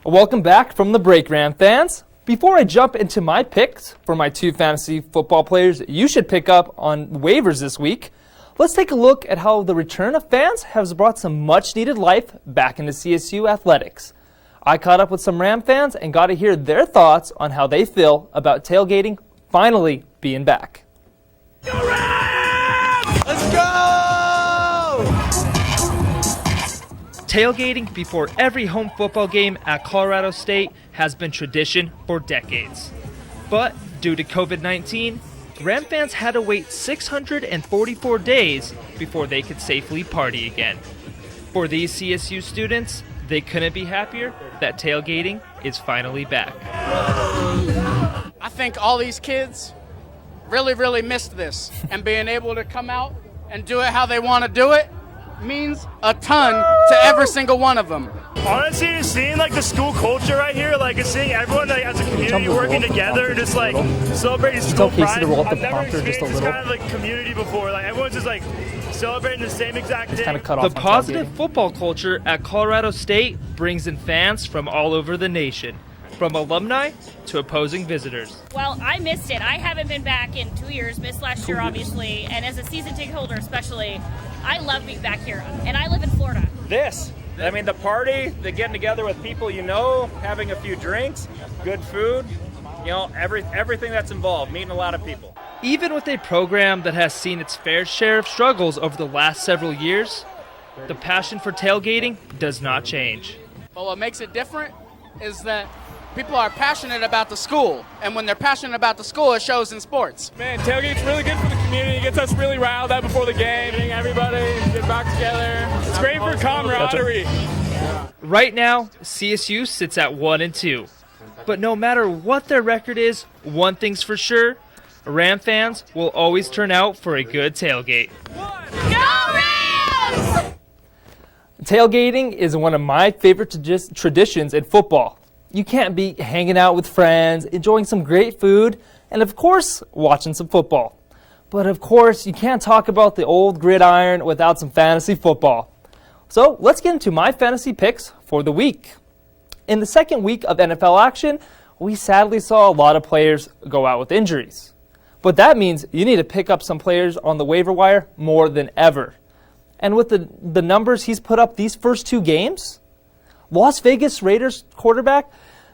Welcome back from the break, Ram fans. Before I jump into my picks for my 2 fantasy football players you should pick up on waivers this week, let's take a look at how the return of fans has brought some much-needed life back into CSU athletics. I caught up with some Ram fans and got to hear their thoughts on how they feel about tailgating finally being back. Go Rams! Let's go! Tailgating before every home football game at Colorado State has been tradition for decades. But due to COVID-19, Ram fans had to wait 644 days before they could safely party again. For these CSU students, they couldn't be happier that tailgating is finally back. I think all these kids really missed this, and being able to come out and do it how they want to do it means a ton to every single one of them. Honestly, seeing like the school culture right here, like seeing everyone like, as a community working together, just like celebrating school pride. I've never experienced this kind of like community before. Like everyone's just like celebrating the same exact thing. The positive football culture at Colorado State brings in fans from all over the nation, from alumni to opposing visitors. Well, I missed it. I haven't been back in 2 years, missed last year obviously, and as a season ticket holder especially, I love being back here, and I live in Florida. I mean, the party, the getting together with people you know, having a few drinks, good food, you know, everything that's involved, meeting a lot of people. Even with a program that has seen its fair share of struggles over the last several years, the passion for tailgating does not change. But what makes it different is that people are passionate about the school, and when they're passionate about the school, it shows in sports. Man, tailgate's really good for the community. It gets us really riled up before the game, getting everybody get back together. It's great for camaraderie. Right now, CSU sits at 1-2. But no matter what their record is, one thing's for sure, Ram fans will always turn out for a good tailgate. Go Rams! Tailgating is one of my favorite traditions in football. You can't beat hanging out with friends, enjoying some great food, and of course, watching some football. But of course, you can't talk about the old gridiron without some fantasy football. So let's get into my fantasy picks for the week. In the second week of NFL action, we sadly saw a lot of players go out with injuries. But that means you need to pick up some players on the waiver wire more than ever. And with the numbers he's put up these first 2 games, Las Vegas Raiders quarterback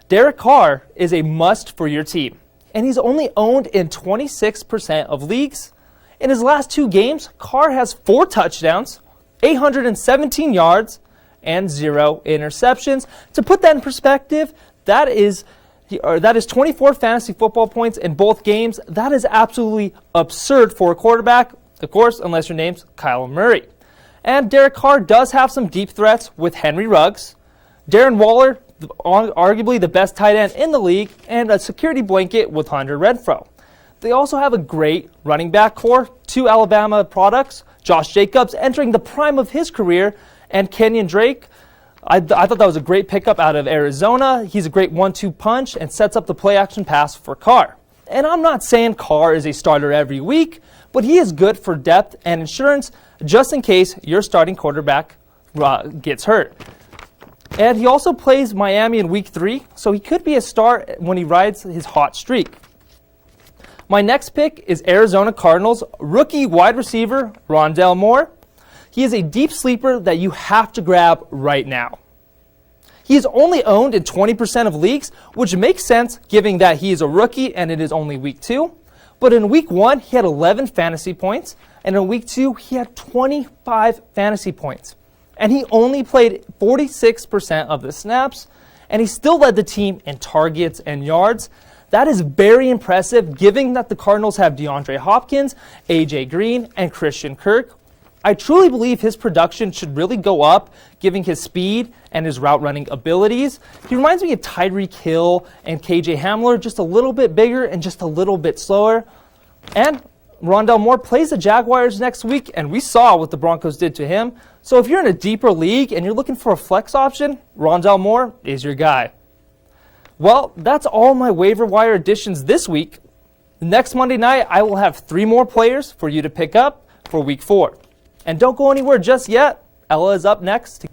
Derek Carr is a must for your team. And he's only owned in 26% of leagues. In his last 2 games, Carr has 4 touchdowns, 817 yards, and 0 interceptions. To put that in perspective, that is 24 fantasy football points in both games. That is absolutely absurd for a quarterback, of course, unless your name's Kyler Murray. And Derek Carr does have some deep threats with Henry Ruggs, Darren Waller, arguably the best tight end in the league, and a security blanket with Hunter Renfrow. They also have a great running back core, 2 Alabama products, Josh Jacobs entering the prime of his career, and Kenyon Drake. I thought that was a great pickup out of Arizona. He's a great 1-2 punch and sets up the play-action pass for Carr. And I'm not saying Carr is a starter every week, but he is good for depth and insurance just in case your starting quarterback gets hurt. And he also plays Miami in Week 3, so he could be a star when he rides his hot streak. My next pick is Arizona Cardinals rookie wide receiver Rondale Moore. He is a deep sleeper that you have to grab right now. He is only owned in 20% of leagues, which makes sense given that he is a rookie and it is only Week 2. But in Week 1, he had 11 fantasy points, and in Week 2, he had 25 fantasy points. And he only played 46% of the snaps, and he still led the team in targets and yards. That is very impressive, given that the Cardinals have DeAndre Hopkins, A.J. Green, and Christian Kirk. I truly believe his production should really go up, given his speed and his route running abilities. He reminds me of Tyreek Hill and KJ Hamler, just a little bit bigger and just a little bit slower. And Rondale Moore plays the Jaguars next week, and we saw what the Broncos did to him. So if you're in a deeper league and you're looking for a flex option, Rondale Moore is your guy. Well, that's all my waiver wire additions this week. Next Monday night, I will have 3 more players for you to pick up for Week 4. And don't go anywhere just yet. Ella is up next.